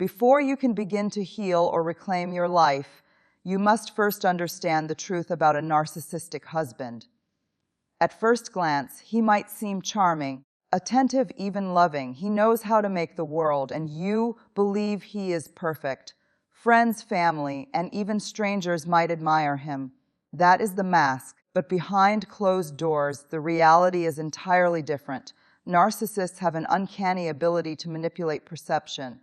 Before you can begin to heal or reclaim your life, you must first understand the truth about a narcissistic husband. At first glance, he might seem charming, attentive, even loving. He knows how to make the world, and you believe he is perfect. Friends, family, and even strangers might admire him. That is the mask, but behind closed doors, the reality is entirely different. Narcissists have an uncanny ability to manipulate perception.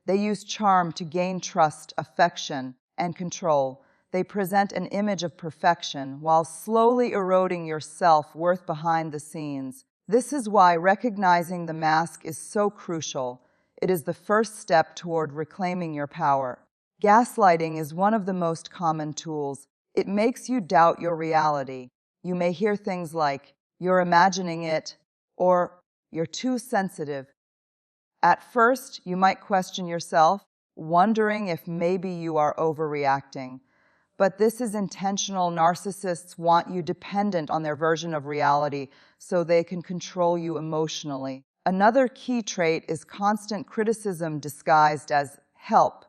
They use charm to gain trust, affection, and control. They present an image of perfection while slowly eroding your self-worth behind the scenes. This is why recognizing the mask is so crucial. It is the first step toward reclaiming your power. Gaslighting is one of the most common tools. It makes you doubt your reality. You may hear things like, "You're imagining it," or "You're too sensitive." At first, you might question yourself, wondering if maybe you are overreacting. But this is intentional. Narcissists want you dependent on their version of reality so they can control you emotionally. Another key trait is constant criticism disguised as help.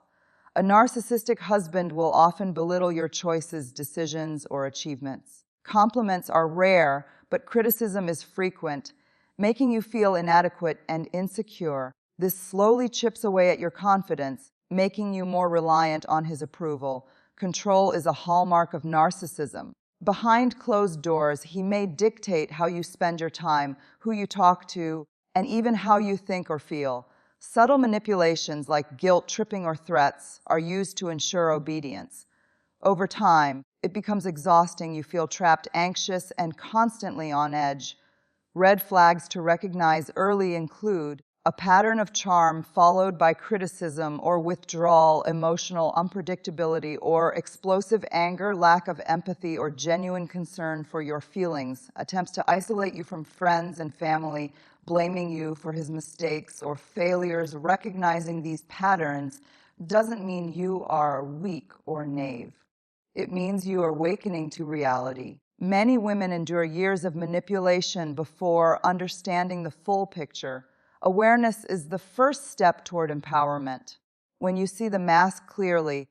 A narcissistic husband will often belittle your choices, decisions, or achievements. Compliments are rare, but criticism is frequent, making you feel inadequate and insecure. This slowly chips away at your confidence, making you more reliant on his approval. Control is a hallmark of narcissism. Behind closed doors, he may dictate how you spend your time, who you talk to, and even how you think or feel. Subtle manipulations like guilt tripping or threats are used to ensure obedience. Over time, it becomes exhausting. You feel trapped, anxious, and constantly on edge. Red flags to recognize early include a pattern of charm followed by criticism or withdrawal, emotional unpredictability or explosive anger, lack of empathy or genuine concern for your feelings, attempts to isolate you from friends and family, blaming you for his mistakes or failures. Recognizing these patterns doesn't mean you are weak or naive. It means you are awakening to reality. Many women endure years of manipulation before understanding the full picture. Awareness is the first step toward empowerment. When you see the mask clearly,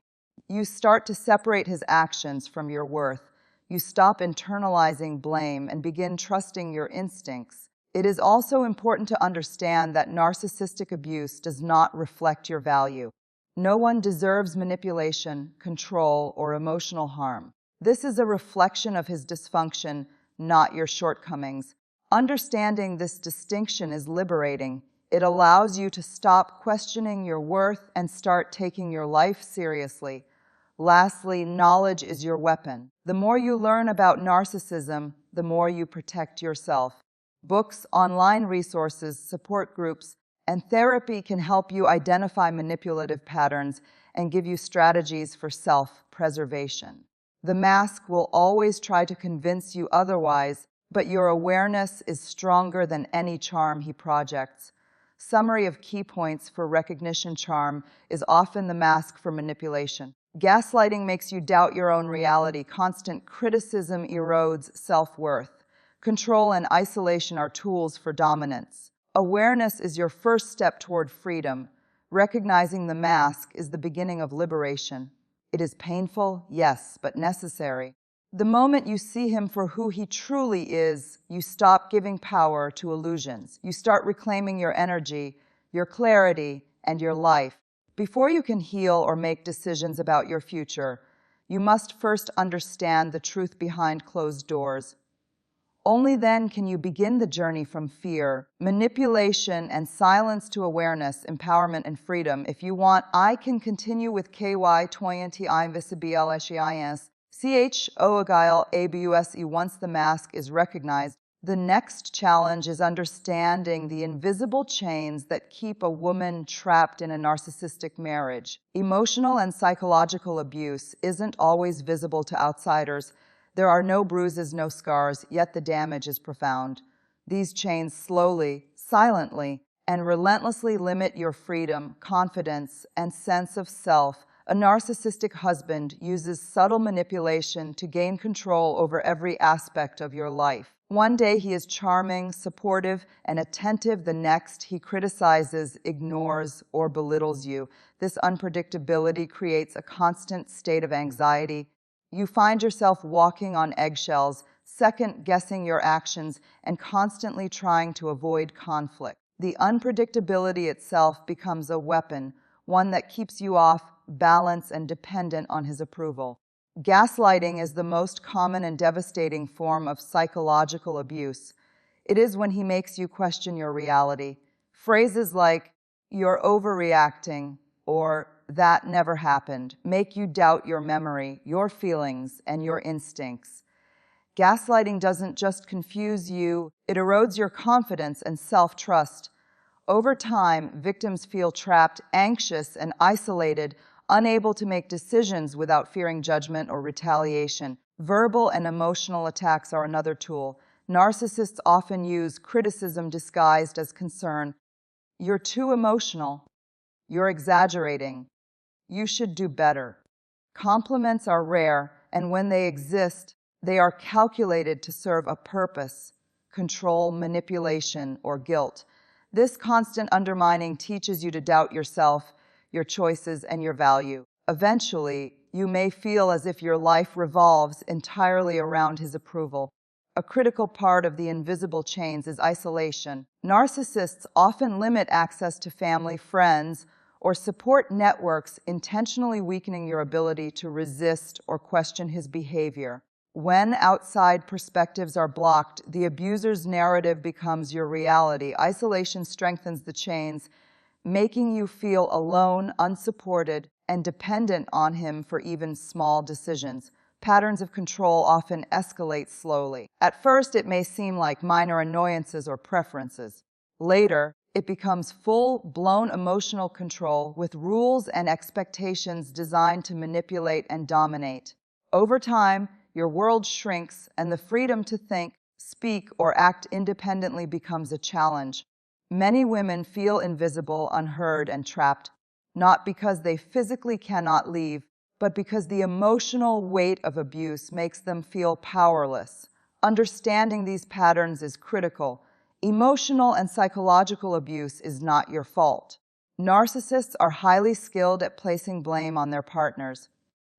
you start to separate his actions from your worth. You stop internalizing blame and begin trusting your instincts. It is also important to understand that narcissistic abuse does not reflect your value. No one deserves manipulation, control, or emotional harm. This is a reflection of his dysfunction, not your shortcomings. Understanding this distinction is liberating. It allows you to stop questioning your worth and start taking your life seriously. Lastly, knowledge is your weapon. The more you learn about narcissism, the more you protect yourself. Books, online resources, support groups, and therapy can help you identify manipulative patterns and give you strategies for self-preservation. The mask will always try to convince you otherwise, but your awareness is stronger than any charm he projects. Summary of key points for recognition: charm is often the mask for manipulation. Gaslighting makes you doubt your own reality. Constant criticism erodes self-worth. Control and isolation are tools for dominance. Awareness is your first step toward freedom. Recognizing the mask is the beginning of liberation. It is painful, yes, but necessary. The moment you see him for who he truly is, you stop giving power to illusions. You start reclaiming your energy, your clarity, and your life. Before you can heal or make decisions about your future, you must first understand the truth behind closed doors. Only then can you begin the journey from fear, manipulation, and silence to awareness, empowerment, and freedom. If you want, I can continue with KY20 invisibilis CHOAGILE once the mask is recognized. The next challenge is understanding the invisible chains that keep a woman trapped in a narcissistic marriage. Emotional and psychological abuse isn't always visible to outsiders. There are no bruises, no scars, yet the damage is profound. These chains slowly, silently, and relentlessly limit your freedom, confidence, and sense of self, A narcissistic husband uses subtle manipulation to gain control over every aspect of your life. One day he is charming, supportive, and attentive. The next he criticizes, ignores, or belittles you. This unpredictability creates a constant state of anxiety. You find yourself walking on eggshells, second-guessing your actions, and constantly trying to avoid conflict. The unpredictability itself becomes a weapon, one that keeps you off balance and dependent on his approval. Gaslighting is the most common and devastating form of psychological abuse. It is when he makes you question your reality. Phrases like, "You're overreacting," or "That never happened," make you doubt your memory, your feelings, and your instincts. Gaslighting doesn't just confuse you, it erodes your confidence and self-trust. Over time, victims feel trapped, anxious, and isolated, unable to make decisions without fearing judgment or retaliation. Verbal and emotional attacks are another tool. Narcissists often use criticism disguised as concern. "You're too emotional." "You're exaggerating." "You should do better." Compliments are rare, and when they exist, they are calculated to serve a purpose: control, manipulation, or guilt. This constant undermining teaches you to doubt yourself, your choices, and your value. Eventually, you may feel as if your life revolves entirely around his approval. A critical part of the invisible chains is isolation. Narcissists often limit access to family, friends, or support networks, intentionally weakening your ability to resist or question his behavior. When outside perspectives are blocked, the abuser's narrative becomes your reality. Isolation strengthens the chains, making you feel alone, unsupported, and dependent on him for even small decisions. Patterns of control often escalate slowly. At first, it may seem like minor annoyances or preferences. Later, it becomes full-blown emotional control with rules and expectations designed to manipulate and dominate. Over time, your world shrinks, and the freedom to think, speak, or act independently becomes a challenge. Many women feel invisible, unheard, and trapped, not because they physically cannot leave, but because the emotional weight of abuse makes them feel powerless. Understanding these patterns is critical. Emotional and psychological abuse is not your fault. Narcissists are highly skilled at placing blame on their partners.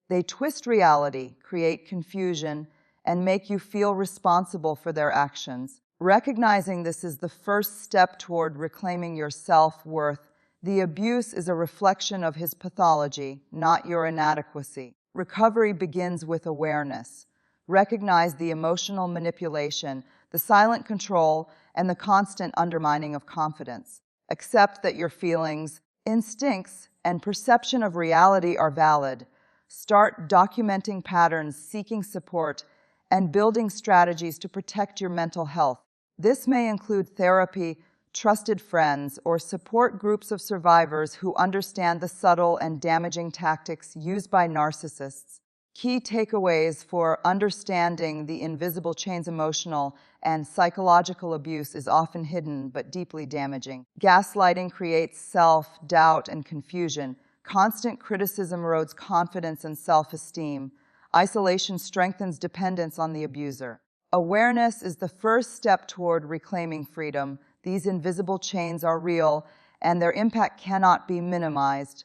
They twist reality, create confusion, and make you feel responsible for their actions. Recognizing this is the first step toward reclaiming your self-worth. The abuse is a reflection of his pathology, not your inadequacy. Recovery begins with awareness. Recognize the emotional manipulation, the silent control, and the constant undermining of confidence. Accept that your feelings, instincts, and perception of reality are valid. Start documenting patterns, seeking support, and building strategies to protect your mental health. This may include therapy, trusted friends, or support groups of survivors who understand the subtle and damaging tactics used by narcissists. Key takeaways for understanding the invisible chains: emotional and psychological abuse is often hidden but deeply damaging. Gaslighting creates self-doubt and confusion. Constant criticism erodes confidence and self-esteem. Isolation strengthens dependence on the abuser. Awareness is the first step toward reclaiming freedom. These invisible chains are real, and their impact cannot be minimized.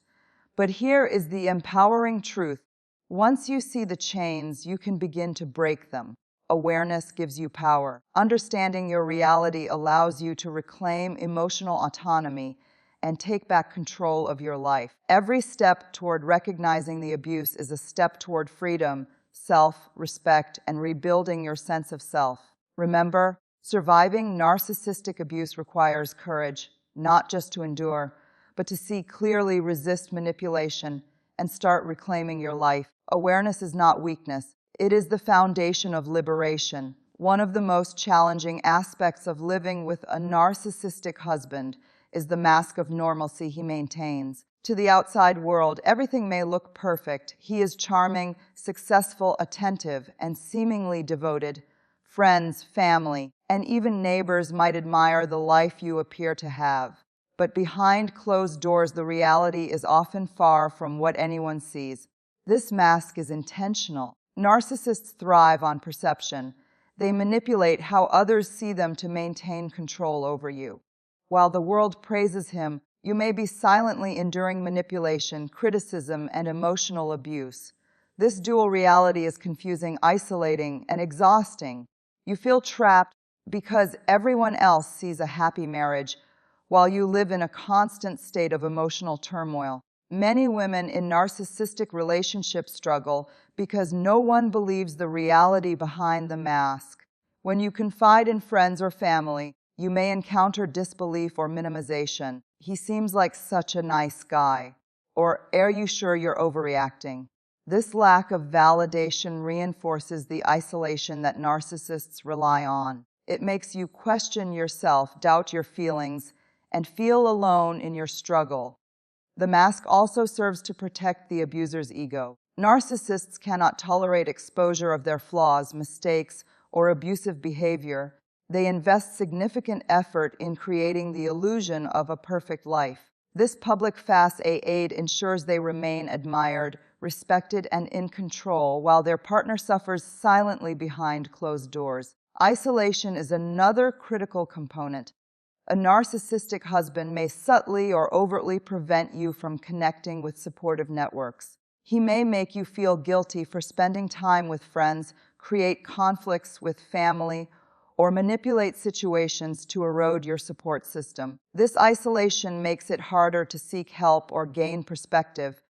But here is the empowering truth. Once you see the chains, you can begin to break them. Awareness gives you power. Understanding your reality allows you to reclaim emotional autonomy and take back control of your life. Every step toward recognizing the abuse is a step toward freedom, self-respect, and rebuilding your sense of self. Remember, surviving narcissistic abuse requires courage, not just to endure, but to see clearly, resist manipulation, and start reclaiming your life. Awareness is not weakness. It is the foundation of liberation. One of the most challenging aspects of living with a narcissistic husband is the mask of normalcy he maintains. To the outside world, everything may look perfect. He is charming, successful, attentive, and seemingly devoted. Friends, family, and even neighbors might admire the life you appear to have. but behind closed doors, the reality is often far from what anyone sees. This mask is intentional. Narcissists thrive on perception. They manipulate how others see them to maintain control over you. While the world praises him, you may be silently enduring manipulation, criticism, and emotional abuse. This dual reality is confusing, isolating, and exhausting. You feel trapped because everyone else sees a happy marriage, while you live in a constant state of emotional turmoil. Many women in narcissistic relationships struggle because no one believes the reality behind the mask. When you confide in friends or family, you may encounter disbelief or minimization. "He seems like such a nice guy." Or, "Are you sure you're overreacting?" This lack of validation reinforces the isolation that narcissists rely on. It makes you question yourself, doubt your feelings, and feel alone in your struggle. The mask also serves to protect the abuser's ego. Narcissists cannot tolerate exposure of their flaws, mistakes, or abusive behavior. They invest significant effort in creating the illusion of a perfect life. This public facade ensures they remain admired, respected, and in control, while their partner suffers silently behind closed doors. Isolation is another critical component. A narcissistic husband may subtly or overtly prevent you from connecting with supportive networks. He may make you feel guilty for spending time with friends, create conflicts with family, or manipulate situations to erode your support system. This isolation makes it harder to seek help or gain perspective.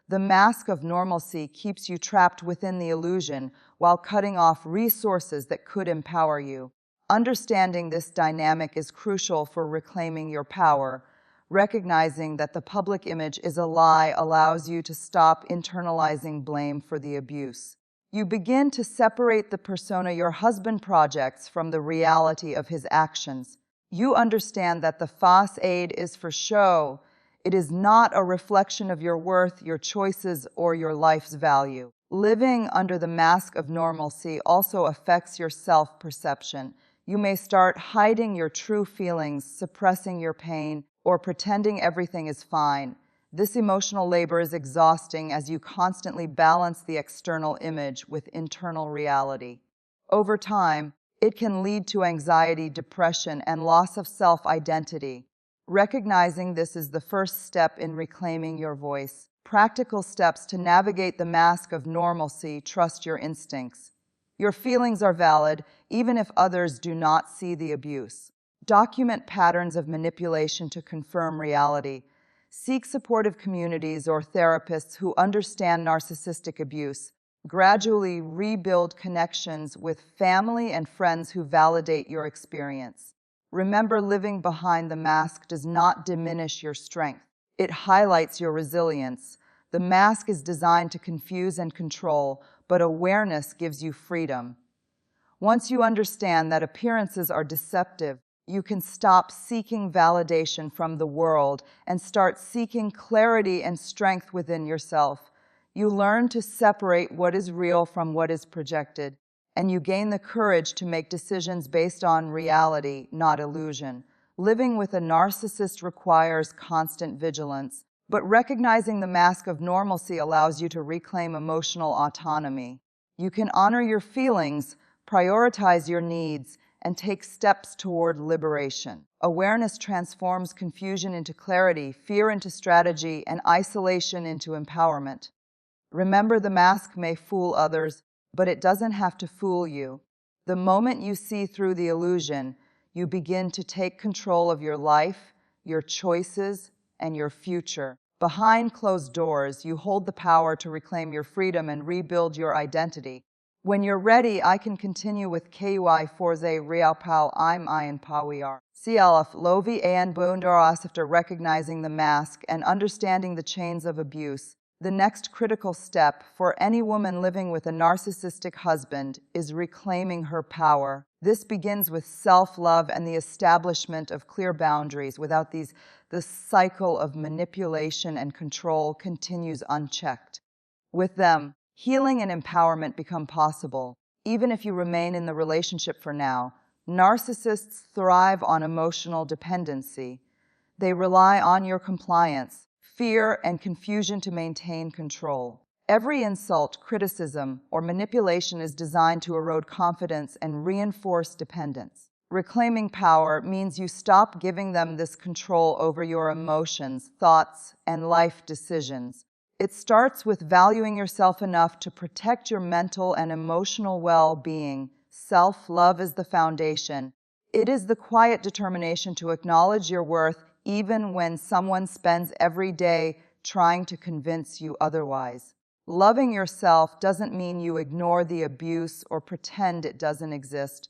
The mask of normalcy keeps you trapped within the illusion while cutting off resources that could empower you. Understanding this dynamic is crucial for reclaiming your power. Recognizing that the public image is a lie allows you to stop internalizing blame for the abuse. You begin to separate the persona your husband projects from the reality of his actions. You understand that the facade is for show. It is not a reflection of your worth, your choices, or your life's value. Living under the mask of normalcy also affects your self-perception. You may start hiding your true feelings, suppressing your pain, or pretending everything is fine. This emotional labor is exhausting as you constantly balance the external image with internal reality. Over time, it can lead to anxiety, depression, and loss of self-identity. Recognizing this is the first step in reclaiming your voice. Practical steps to navigate the mask of normalcy: trust your instincts. Your feelings are valid, even if others do not see the abuse. Document patterns of manipulation to confirm reality. Seek supportive communities or therapists who understand narcissistic abuse. Gradually rebuild connections with family and friends who validate your experience. Remember, living behind the mask does not diminish your strength. It highlights your resilience. The mask is designed to confuse and control, but awareness gives you freedom. Once you understand that appearances are deceptive, you can stop seeking validation from the world and start seeking clarity and strength within yourself. You learn to separate what is real from what is projected, and you gain the courage to make decisions based on reality, not illusion. Living with a narcissist requires constant vigilance, but recognizing the mask of normalcy allows you to reclaim emotional autonomy. You can honor your feelings, prioritize your needs, and take steps toward liberation. Awareness transforms confusion into clarity, fear into strategy, and isolation into empowerment. Remember, the mask may fool others, but it doesn't have to fool you. The moment you see through the illusion, you begin to take control of your life, your choices, and your future. Behind closed doors, you hold the power to reclaim your freedom and rebuild your identity. When you're ready, I can continue with KUI Forze Real Pal I'm Ian Pawiyar. Sialaf Lovi and Bundaras. After recognizing the mask and understanding the chains of abuse, the next critical step for any woman living with a narcissistic husband is reclaiming her power. This begins with self-love and the establishment of clear boundaries. Without these, the cycle of manipulation and control continues unchecked. With them, healing and empowerment become possible. Even if you remain in the relationship for now, narcissists thrive on emotional dependency. They rely on your compliance, fear, and confusion to maintain control. Every insult, criticism, or manipulation is designed to erode confidence and reinforce dependence. Reclaiming power means you stop giving them this control over your emotions, thoughts, and life decisions. It starts with valuing yourself enough to protect your mental and emotional well-being. Self-love is the foundation. It is the quiet determination to acknowledge your worth even when someone spends every day trying to convince you otherwise. Loving yourself doesn't mean you ignore the abuse or pretend it doesn't exist.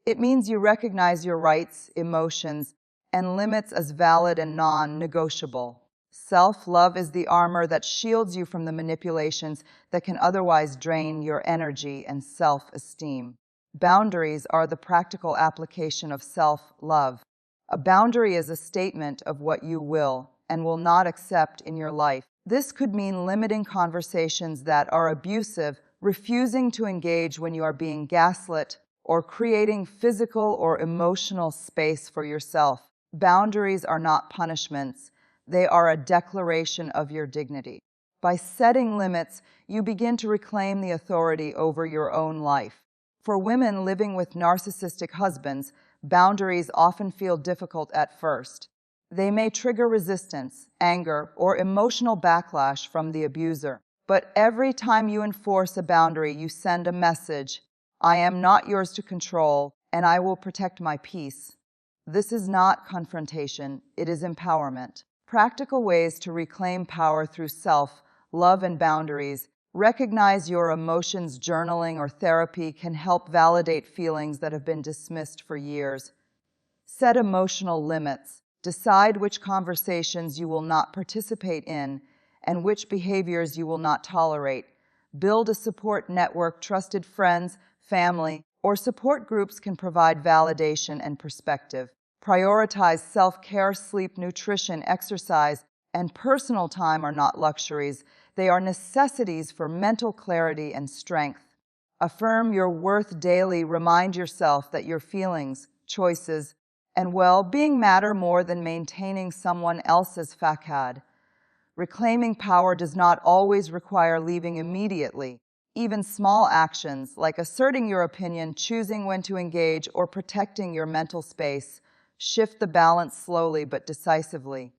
It means you recognize your rights, emotions, and limits as valid and non-negotiable. Self-love is the armor that shields you from the manipulations that can otherwise drain your energy and self-esteem. Boundaries are the practical application of self-love. A boundary is a statement of what you will and will not accept in your life. This could mean limiting conversations that are abusive, refusing to engage when you are being gaslit, or creating physical or emotional space for yourself. Boundaries are not punishments. They are a declaration of your dignity. By setting limits, you begin to reclaim the authority over your own life. For women living with narcissistic husbands, boundaries often feel difficult at first. They may trigger resistance, anger, or emotional backlash from the abuser. But every time you enforce a boundary, you send a message: I am not yours to control, and I will protect my peace. This is not confrontation, it is empowerment. Practical ways to reclaim power through self-love and boundaries. Recognize your emotions. Journaling or therapy can help validate feelings that have been dismissed for years. Set emotional limits. Decide which conversations you will not participate in and which behaviors you will not tolerate. Build a support network. Trusted friends, family, or support groups can provide validation and perspective. Prioritize self-care. Sleep, nutrition, exercise, and personal time are not luxuries. They are necessities for mental clarity and strength. Affirm your worth daily. Remind yourself that your feelings, choices, and well-being matter more than maintaining someone else's facade. Reclaiming power does not always require leaving immediately. Even small actions, like asserting your opinion, choosing when to engage, or protecting your mental space, shift the balance slowly but decisively.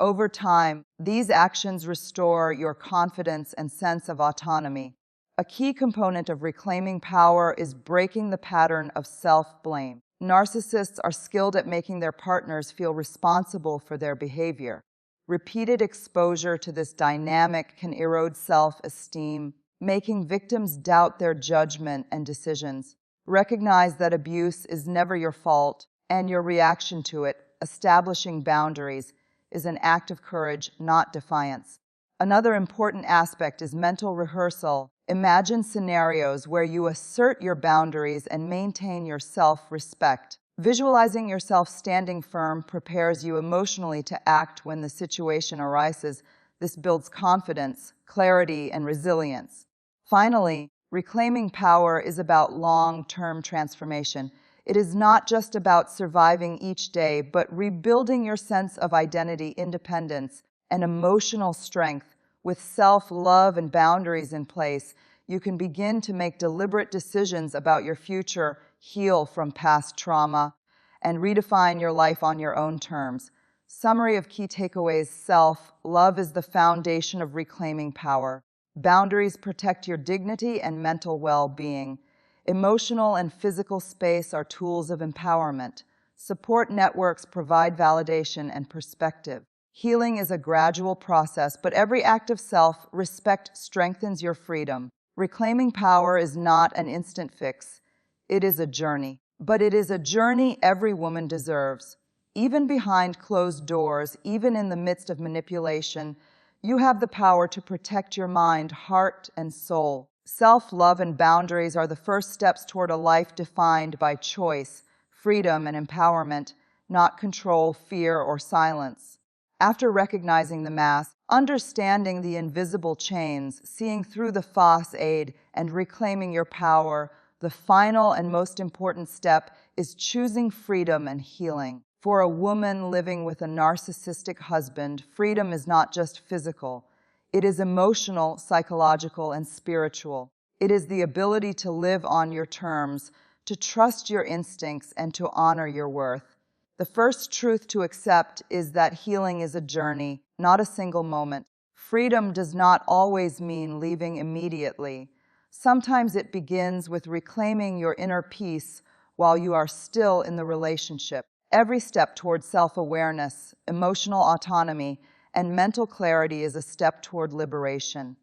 Over time, these actions restore your confidence and sense of autonomy. A key component of reclaiming power is breaking the pattern of self-blame. Narcissists are skilled at making their partners feel responsible for their behavior. Repeated exposure to this dynamic can erode self-esteem, making victims doubt their judgment and decisions. Recognize that abuse is never your fault, and your reaction to it, establishing boundaries, is an act of courage, not defiance. Another important aspect is mental rehearsal. Imagine scenarios where you assert your boundaries and maintain your self-respect. Visualizing yourself standing firm prepares you emotionally to act when the situation arises. This builds confidence, clarity, and resilience. Finally, reclaiming power is about long-term transformation. It is not just about surviving each day, but rebuilding your sense of identity, independence, and emotional strength. With self-love and boundaries in place, you can begin to make deliberate decisions about your future, heal from past trauma, and redefine your life on your own terms. Summary of key takeaways: self-love is the foundation of reclaiming power. Boundaries protect your dignity and mental well-being. Emotional and physical space are tools of empowerment. Support networks provide validation and perspective. Healing is a gradual process, but every act of self-respect strengthens your freedom. Reclaiming power is not an instant fix. It is a journey. But it is a journey every woman deserves. Even behind closed doors, even in the midst of manipulation, you have the power to protect your mind, heart, and soul. Self-love and boundaries are the first steps toward a life defined by choice, freedom, and empowerment, not control, fear, or silence. After recognizing the mask, understanding the invisible chains, seeing through the facade, and reclaiming your power, the final and most important step is choosing freedom and healing. For a woman living with a narcissistic husband, freedom is not just physical. It is emotional, psychological, and spiritual. It is the ability to live on your terms, to trust your instincts, and to honor your worth. The first truth to accept is that healing is a journey, not a single moment. Freedom does not always mean leaving immediately. Sometimes it begins with reclaiming your inner peace while you are still in the relationship. Every step towards self-awareness, emotional autonomy, and mental clarity is a step toward liberation.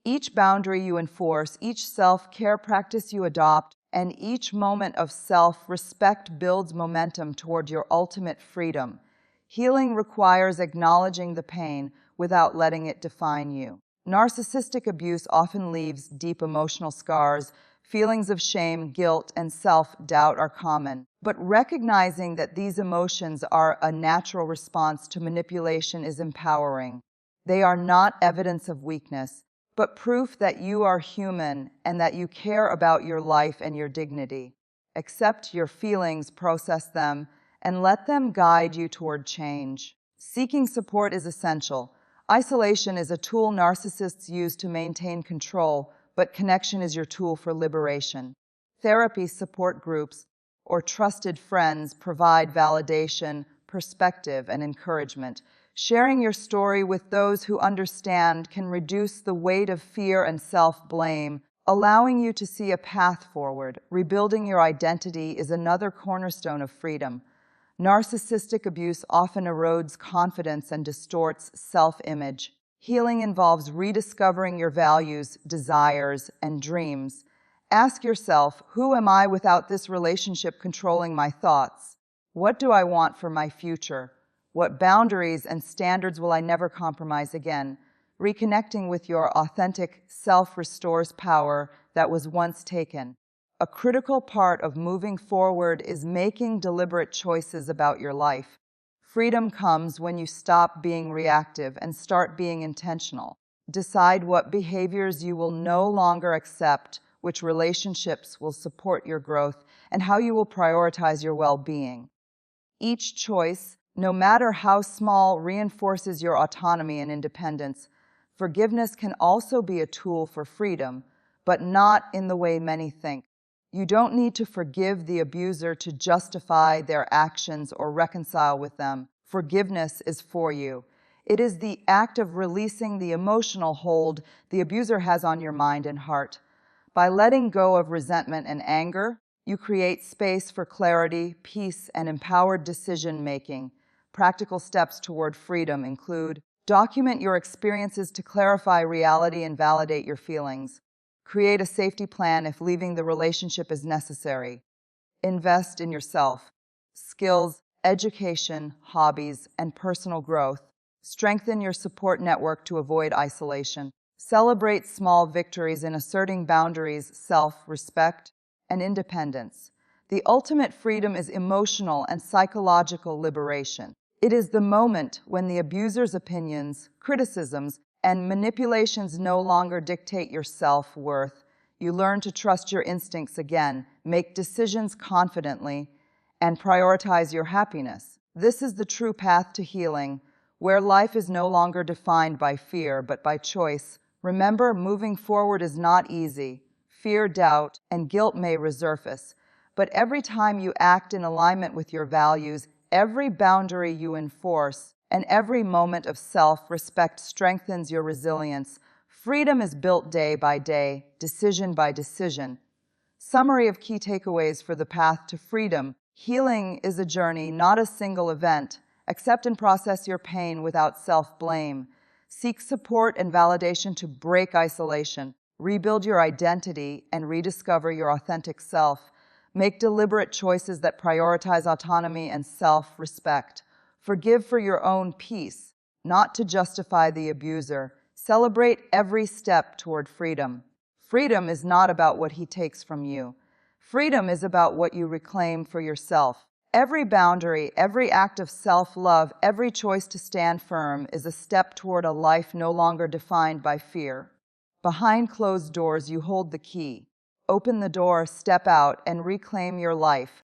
Each boundary you enforce, each self-care practice you adopt, and each moment of self-respect builds momentum toward your ultimate freedom. Healing requires acknowledging the pain without letting it define you. Narcissistic abuse often leaves deep emotional scars. Feelings of shame, guilt, and self-doubt are common. But recognizing that these emotions are a natural response to manipulation is empowering. They are not evidence of weakness, but proof that you are human and that you care about your life and your dignity. Accept your feelings, process them, and let them guide you toward change. Seeking support is essential. Isolation is a tool narcissists use to maintain control, but connection is your tool for liberation. Therapy, support groups, or trusted friends provide validation, perspective, and encouragement. Sharing your story with those who understand can reduce the weight of fear and self-blame, allowing you to see a path forward. Rebuilding your identity is another cornerstone of freedom. Narcissistic abuse often erodes confidence and distorts self-image. Healing involves rediscovering your values, desires, and dreams. Ask yourself, who am I without this relationship controlling my thoughts? What do I want for my future? What boundaries and standards will I never compromise again? Reconnecting with your authentic self restores power that was once taken. A critical part of moving forward is making deliberate choices about your life. Freedom comes when you stop being reactive and start being intentional. Decide what behaviors you will no longer accept, which relationships will support your growth, and how you will prioritize your well-being. Each choice, no matter how small, reinforces your autonomy and independence. Forgiveness can also be a tool for freedom, but not in the way many think. You don't need to forgive the abuser to justify their actions or reconcile with them. Forgiveness is for you. It is the act of releasing the emotional hold the abuser has on your mind and heart. By letting go of resentment and anger, you create space for clarity, peace, and empowered decision-making. Practical steps toward freedom include: document your experiences to clarify reality and validate your feelings. Create a safety plan if leaving the relationship is necessary. Invest in yourself. Skills, education, hobbies, and personal growth. Strengthen your support network to avoid isolation. Celebrate small victories in asserting boundaries, self-respect, and independence. The ultimate freedom is emotional and psychological liberation. It is the moment when the abuser's opinions, criticisms, and manipulations no longer dictate your self-worth. You learn to trust your instincts again, make decisions confidently, and prioritize your happiness. This is the true path to healing, where life is no longer defined by fear, but by choice. Remember, moving forward is not easy. Fear, doubt, and guilt may resurface, but every time you act in alignment with your values, every boundary you enforce, and every moment of self-respect strengthens your resilience. Freedom is built day by day, decision by decision. Summary of key takeaways for the path to freedom. Healing is a journey, not a single event. Accept and process your pain without self-blame. Seek support and validation to break isolation. Rebuild your identity and rediscover your authentic self. Make deliberate choices that prioritize autonomy and self-respect. Forgive for your own peace, not to justify the abuser. Celebrate every step toward freedom. Freedom is not about what he takes from you. Freedom is about what you reclaim for yourself. Every boundary, every act of self-love, every choice to stand firm is a step toward a life no longer defined by fear. Behind closed doors, you hold the key. Open the door, step out, and reclaim your life.